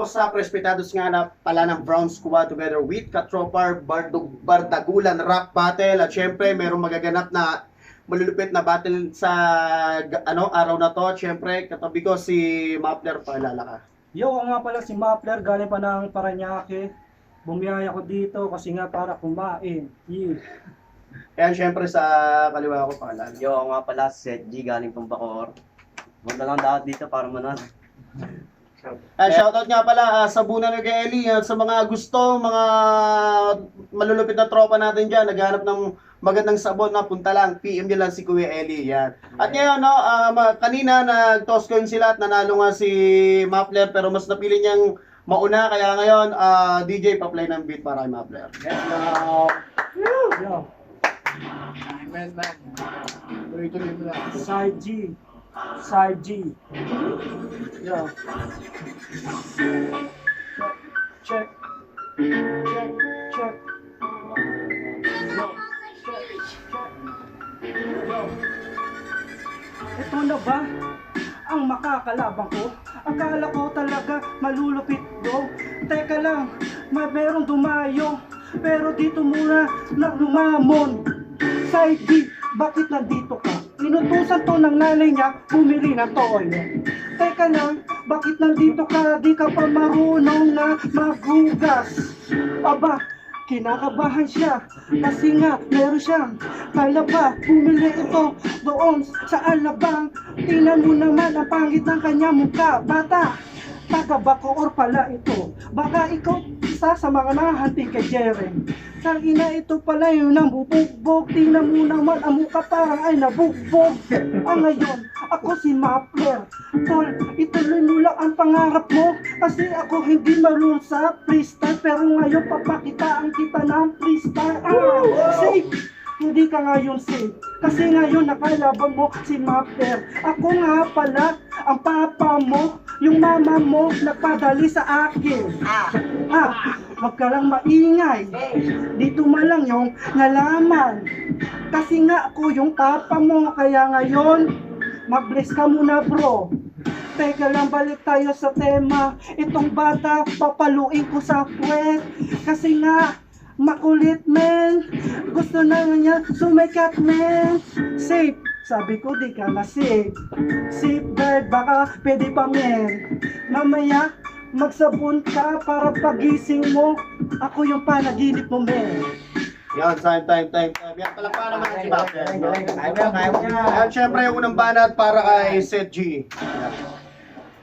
sa respetados nga na pala ng Brown Squad together with Katropar, Bardagulan Rap Battle. At syempre, merong magaganap na malulupit na battle sa araw na to. Syempre, katabi ko si Mapler, paalala ka. Yo, ako nga pala si Mapler, galing pa ng Paranaque. Bumiyaya ko dito kasi nga para kumain. Yeah. Ayan, syempre sa kaliwa ko, paalala. Yo, ako nga pala si Seth G, galing pang Bacoor. Punta lang dapat dito para manan. Shoutout nga pala sa Bunan ng Eli, sa mga gusto, mga malulupit na tropa natin dyan, naghanap ng magandang sabon na punta lang, PM nyo lang si Kuya Eli. Yan. At ngayon, kanina nag-toss coin sila at nanalo nga si Mapler, pero mas napili niyang mauna, kaya ngayon, DJ pa-play ng beat para kay Mapler. Yo, Man. Tuloy-tuloy mo lang. Side G. Side G. Yo. Check. Check. Check. Yo. Check. Yo. Ito na ba ang makakalaban ko? Akala ko talaga malulupit do. Teka lang, merong dumayo. Pero dito muna na lumamon. Side D, bakit nandito ka? Inutusan to ng nanay niya, bumili ng toyo. Teka lang, bakit nandito ka? Di ka pa marunong na maghugas. Aba, kinakabahan siya. Kasi nga, meron siyang kalaba. Bumili ito doon sa alabang. Tingnan mo naman ang pangit ng kanya mukha. Bata, taga Bacoor pala ito. Baka ikaw isa sa mga nahanting kay Jeren. Tangina, ito pala yun ang bubugbog. Tingnan mo naman ang mukha parang ay nabugbog. Ngayon, ako si Mapler. Tol, ituloy mo lang ang pangarap mo. Kasi ako hindi marunong sa freestyle. Pero ngayon papakitaan kita ng freestyle. Safe! Hindi ka ngayon safe. Kasi ngayon nakalaban mo si Mapler. Ako nga pala ang papa mo. Yung mama mo nagpadali sa akin. Huwag ka lang maingay. Dito malang yung nalaman. Kasi nga ako yung papa mo. Kaya ngayon, mag-bless ka muna bro. Teka lang, balik tayo sa tema. Itong bata, papaluin ko sa puwet. Kasi nga, makulit men. Gusto na niya sumikat men. Safe. Sabi ko di ka na safe. Safeguard, baka pwede pa men. Mamaya, magsabon ka para pagising mo. Ako yung panaginip mo men. Yan, time. Yan, palakpakan naman si Mapler. Kaya mo yan. At syempre, yung unang banat para kay Seth G.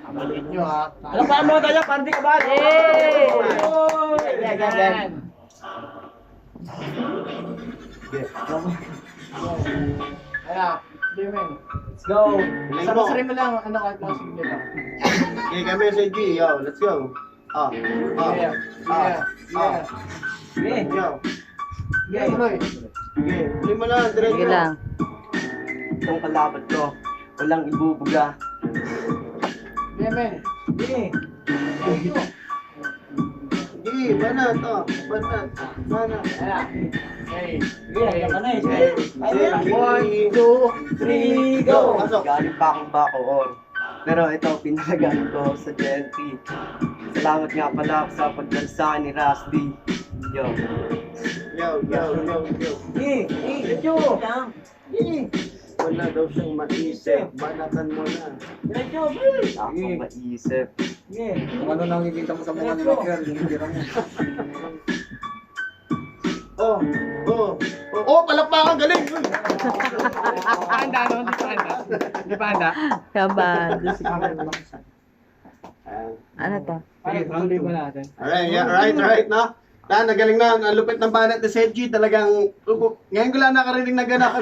Amalit nyo ha. Alam pa mo tayo, party ka ba? Yan. Kaya, Jimmy. Let's go! Sarasari mo lang, kahit mga simple lang. Okay, kami Seth G. Yo, let's go. Yeah. Yo. Yeah, tuloy. Okay, tuloy mo lang, diretso. Sige lang. Itong kalaban ko, walang ibubuga. Jimmy. Sige, banat, banat. Kaya. Hey. Seth G. 1, 2, 3, go! Pasok. Galing pa akong Bacoor. Pero ito, pinagaling ko sa Gentry. Salamat nga pala sa pagdansa ni Rusty. Yo. Yo. Medyo! Wala daw siyang maisip. Banatan mo na. Ako maisip. Kung ano nakikita mo sa mga ni Mapler, yung tira mo. Palakpakan, galing! Handa naman, di pa handa? Kaban. Ano to? Tuloy mo natin. Alright, no? Nagaling na, ang lupit ng banat ni Seth G, talagang, ngayon ko lang nakarinig na ganahan.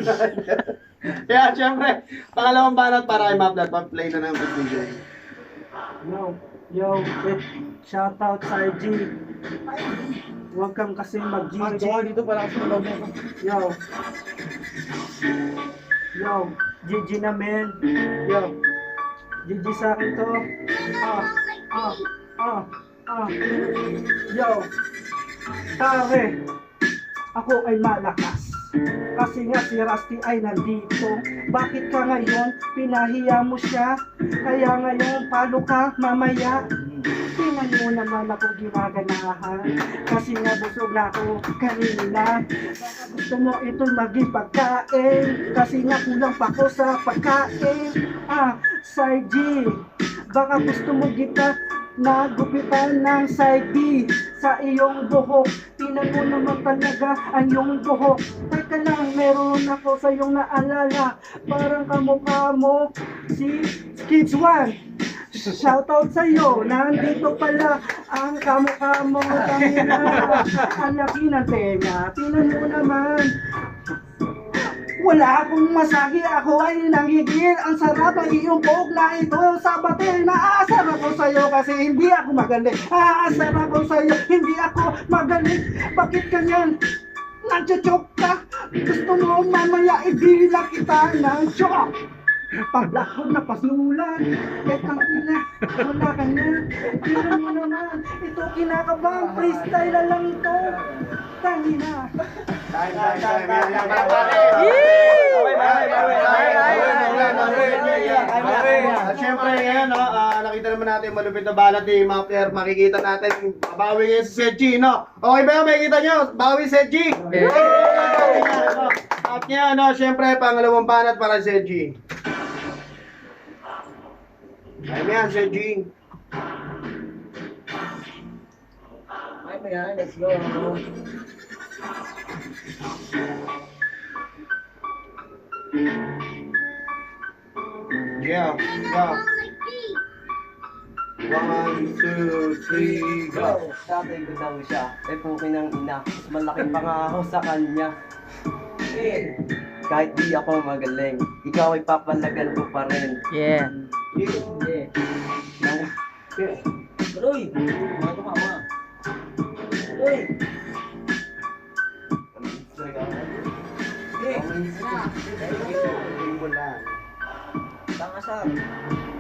Kaya, syempre, pangalawang banat para kay Mapler, pag-play na ng video. Yo, shoutout sa IG. Huwag kang kasi mag-GG. Dito pala kasi malawag mo. Yo, GG na men. Yo, GG sa akin to. Yo, pare, ako ay malakas. Kasi nga si Rusty ay nandito. Bakit ka ngayon? Pinahiya mo siya. Kaya ngayon, palo ka mamaya. Tingnan mo naman ako ginaganahan. Kasi nga busog na ako kanina. Baka gusto mo ito'y maging pagkain. Kasi nga kulang pa ko sa pagkain. Side G, baka gusto mo kita nagupitan ng side B sa iyong buhok. Tinan mo naman talaga ang iyong buhok. Teka lang, meron ako sa iyong naalala. Parang kamukha mo si Kids One. Shoutout sa iyo, nandito pala ang kamukha mo. Tangina, ang laki ng tenga. Tinan mo naman. Wala akong masahe, ako ay nanggigil. Ang sarap ang iyong buhok na ito. Sabate, naaasar ako sa'yo kasi hindi ako magaling. Aasar ako sa'yo, hindi ako magaling. Bakit ganyan? Nandiyo-chok ka? Gusto mo mamaya ibila kita ng chok? Paglakot na pasulan, etang ina, wala ka na. Tignan mo naman, ito kinakabang, freestyle na lang ito. Tangina. At syempre ngayon, no, nakita naman natin yung malupit na balat ni Mapler. Makikita natin, babawi ngayon si Sedji, no? Okay ba yun? Makikita nyo? Bawi Sedji! At ngayon, no, syempre, pangalawang banat para si Sedji. Ayun yan, Sedji. Ay mo yan, let's go. Yeah, yeah. 1, 2, 3, go! Tatay ko daw siya, puki ng ina. Mas malaki pa nga ako sa kanya. Kahit di ako magaling, ikaw ay papalagan ko pa rin. Yeah. Tuloy! Mga tumama. Tuloy! Tingin lang. Tangasar.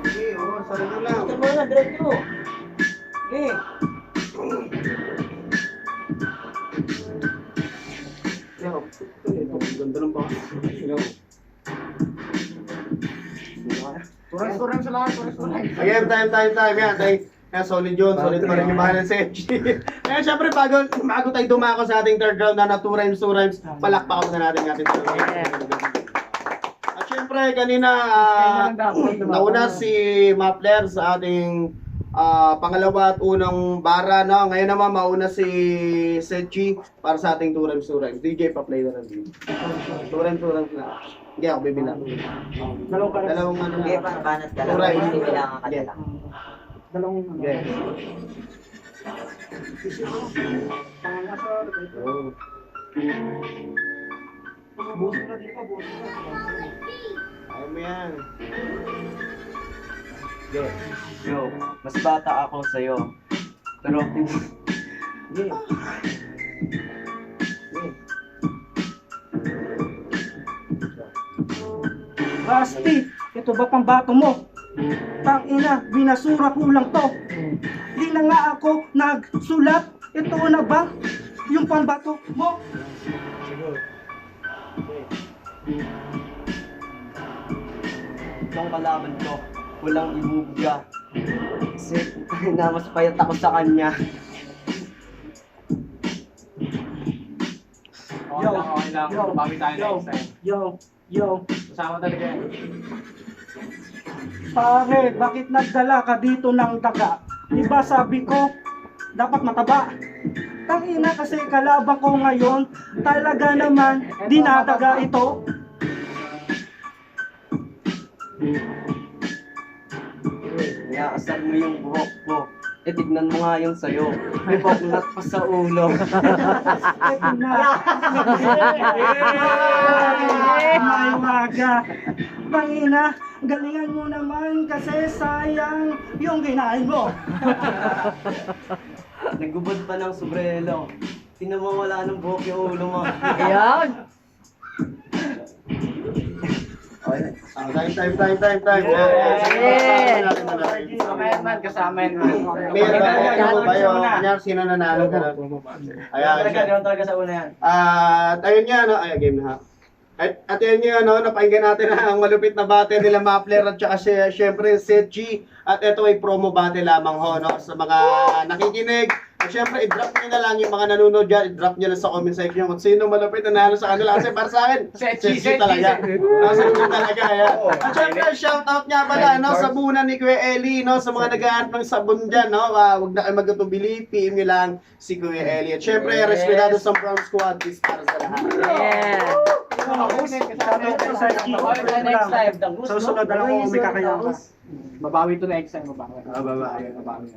Sige, oo, sarili lang. Ito mo na, diretso. Okay. Yeah, ito, ganda ng baka. Turan sa lahat, turan. Again, time. Yan, yan, solid yun. Solid pa rin yung bahala sa FG. Kaya syempre, bago tayo dumako sa ating third round na 2 rhymes, palakpakan na natin yung ating third round. At syempre, kanina, nauna si Mapler sa ating pangalawa at unang bara, no? Ngayon naman, mauna si Sedji para sa ating 2 rhymes. DJ, pa-play na lang din. 2 rhymes na. Hindi ako bibilang. Dalawang ano Okay, na. banat ka Two lang. rhymes. Hindi kailangan ka Yeah. lang. Dalawang Yes. pangasar. Oh. Buso na dito, buso na. Ayaw mo yan. Yo, mas bata ako sa'yo. Pero, Rusty, ito ba pambato mo? Tangina, binasura ko lang to. Di na nga ako nagsulat. Ito na ba yung pambato mo? itong kalaban ko, walang ibubuga. Kasi, na mas payat ako sa kanya. Okay lang. Bawi tayo next time. Yo. Kasama talaga yan. Pare, bakit nagdala ka dito ng daga? Diba sabi ko, dapat mataba. Tangina kasi kalaban ko ngayon, talaga naman, dinadaga ito. Inaasar mo yung buhok ko. Tignan mo nga yung sayo. May boknat pa sa ulo. Ito na. May waga. Tangina, galingan mo naman kasi sayang yung ginahin mo. Nagubad pa ng sombrero. Tingnan mo wala ng buhok yung ulo mo. Ayan. Time. Yeah. Kasama yan. May tayo, kanya sino nanalo ka na. Ayan. Talaga sa una yan. At ayun nga, no? Ay, game na ha. At yan yun, no, napakinggan natin ang malupit na battle nila Mapler at saka syempre Seth G. At ito ay promo battle lamang ho, no, sa mga nakikinig. At syempre, i-drop nyo na lang yung mga nanonood dyan, i-drop nyo lang sa comment section kung sino malupit na nanalo sa kanila. Kasi para sa akin, Seth G talaga. Seth G talaga, yan. At syempre, shoutout nga pala, no, sa bunan ni Kuya Eli, no, sa mga naghahanap ng sabon dyan, no, huwag na kayo magkatubili, PM nyo lang si Kuya Eli. At syempre, respetado sa Brown Squad, peace para sa lahat. Yeah. Sa susunod na lang kung may kakayahan ka. Babawi to next time, babawi. Babae.